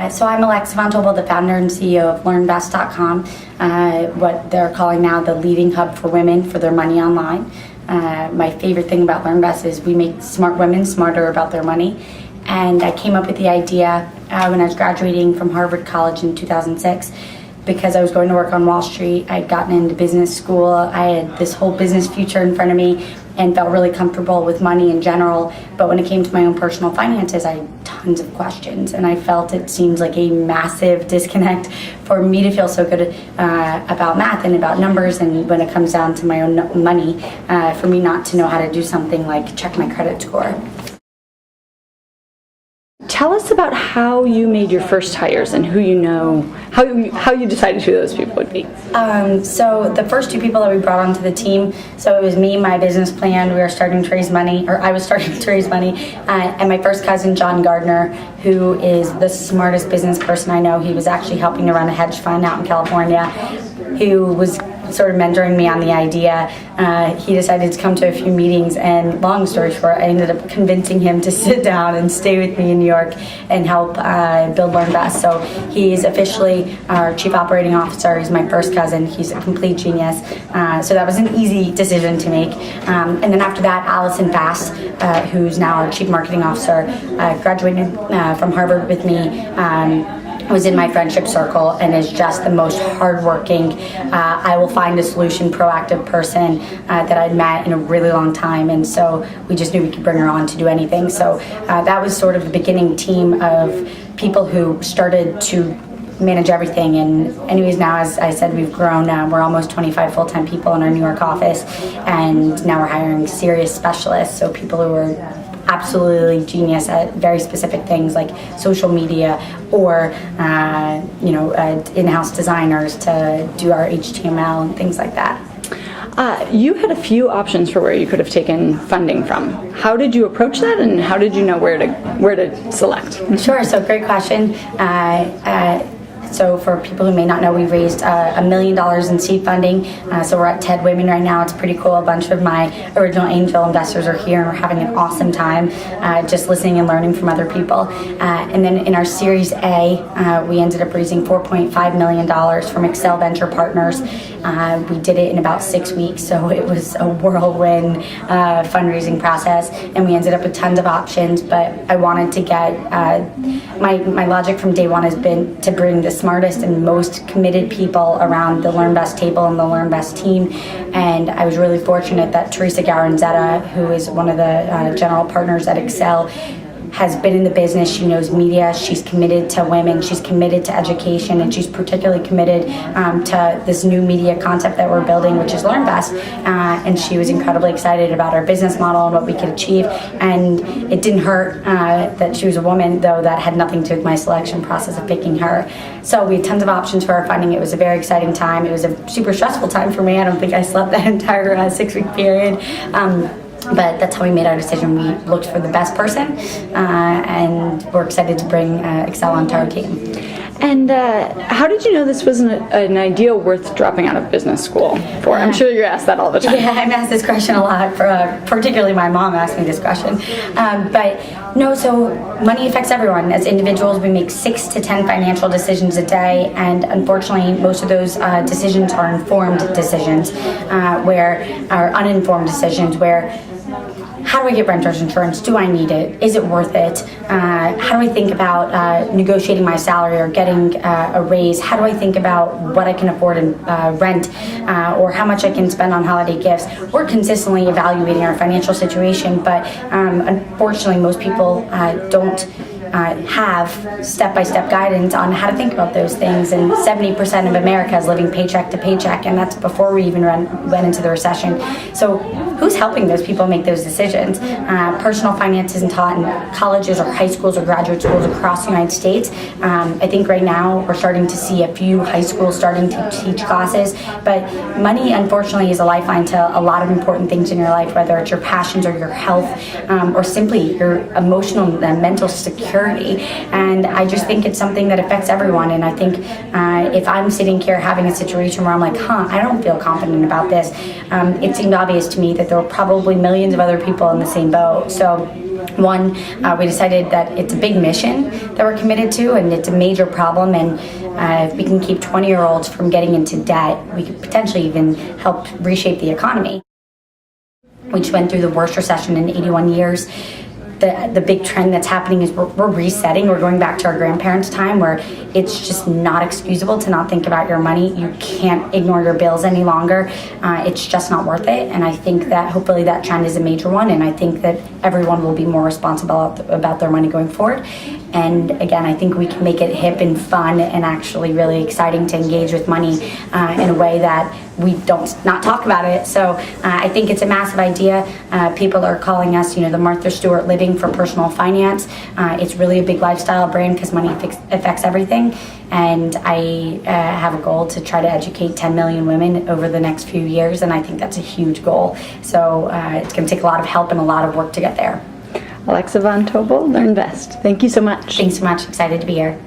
So I'm Alexa Von Tobel, the founder and CEO of LearnVest.com, what they're calling now the leading hub for women for their money online. My favorite thing about LearnVest is we make smart women smarter about their money. And I came up with the idea when I was graduating from Harvard College in 2006. Because I was going to work on Wall Street, I'd gotten into business school, I had this whole business future in front of me and felt really comfortable with money in general. But when it came to my own personal finances, I had tons of questions, and I felt it seemed like a massive disconnect for me to feel so good about math and about numbers, and when it comes down to my own money, for me not to know how to do something like check my credit score. Tell us about how you made your first hires and who you know, how you decided who those people would be. So the first two people that we brought onto the team, so it was me, my business plan, we were starting to raise money, or I was starting to raise money, and my first cousin, John Gardner, who is the smartest business person I know. He was actually helping to run a hedge fund out in California, who was sort of mentoring me on the idea. He decided to come to a few meetings, and long story short, I ended up convincing him to sit down and stay with me in New York and help build LearnVest. So he's officially our chief operating officer. He's my first cousin. He's a complete genius. So that was an easy decision to make. And then after that, Allison Fast, who's now our chief marketing officer, graduated from Harvard with me, was in my friendship circle and is just the most hardworking, I will find a solution, proactive person that I'd met in a really long time, and so we just knew we could bring her on to do anything. So that was sort of the beginning team of people who started to manage everything. And anyways, now, as I said, we've grown. We're almost 25 full-time people in our New York office, and now we're hiring serious specialists, so people who are absolutely genius at very specific things like social media or in-house designers to do our HTML and things like that. You had a few options for where you could have taken funding from. How did you approach that, and how did you know where to select? Sure, so great question. So for people who may not know, we raised $1 million in seed funding. So we're at TED Women right now. It's pretty cool. A bunch of my original angel investors are here, and we're having an awesome time just listening and learning from other people. And then in our Series A, we ended up raising $4.5 million from Excel Venture Partners. We did it in about 6 weeks, so it was a whirlwind fundraising process, and we ended up with tons of options. But I wanted to get my logic from day one has been to bring the smartest and most committed people around the LearnVest table and the LearnVest team. And I was really fortunate that Teresa Garanzetta, who is one of the general partners at Excel, has been in the business. She knows media. She's committed to women. She's committed to education, and she's particularly committed to this new media concept that we're building, which is LearnVest. And she was incredibly excited about our business model and what we could achieve. And it didn't hurt that she was a woman, though that had nothing to do with my selection process of picking her. So we had tons of options for our funding. It was a very exciting time. It was a super stressful time for me. I don't think I slept that entire 6-week period. But that's how we made our decision. We looked for the best person, and we're excited to bring Excel onto our team. And how did you know this was an idea worth dropping out of business school for? I'm sure you're asked that all the time. Yeah, I'm asked this question a lot. Particularly my mom asked me this question. But no, so money affects everyone. As individuals, we make 6 to 10 financial decisions a day, and unfortunately, most of those decisions are informed decisions, are uninformed decisions where, how do I get renter's insurance? Do I need it? Is it worth it? How do I think about negotiating my salary or getting a raise? How do I think about what I can afford in rent or how much I can spend on holiday gifts? We're consistently evaluating our financial situation, but unfortunately, most people don't have step-by-step guidance on how to think about those things, and 70% of America is living paycheck to paycheck, and that's before we even went into the recession. So who's helping those people make those decisions? Personal finance isn't taught in colleges or high schools or graduate schools across the United States. I think right now we're starting to see a few high schools starting to teach classes, but money, unfortunately, is a lifeline to a lot of important things in your life, whether it's your passions or your health, or simply your emotional and mental security. And I just think it's something that affects everyone. And I think if I'm sitting here having a situation where I'm like, I don't feel confident about this, it seemed obvious to me that there were probably millions of other people in the same boat. So One, we decided that it's a big mission that we're committed to, and it's a major problem, and if we can keep 20-year-olds from getting into debt, we could potentially even help reshape the economy. We just went through the worst recession in 81 years. The big trend that's happening is we're resetting. We're going back to our grandparents' time, where it's just not excusable to not think about your money. You can't ignore your bills any longer. It's just not worth it. And I think that hopefully that trend is a major one. And I think that everyone will be more responsible about their money going forward. And again, I think we can make it hip and fun and actually really exciting to engage with money in a way that we don't not talk about it. So I think it's a massive idea. People are calling us, the Martha Stewart Living for Personal Finance. It's really a big lifestyle brand because money affects everything. And I have a goal to try to educate 10 million women over the next few years, and I think that's a huge goal. So it's going to take a lot of help and a lot of work to get there. Alexa Von Tobel, LearnVest. Thank you so much. Thanks so much. Excited to be here.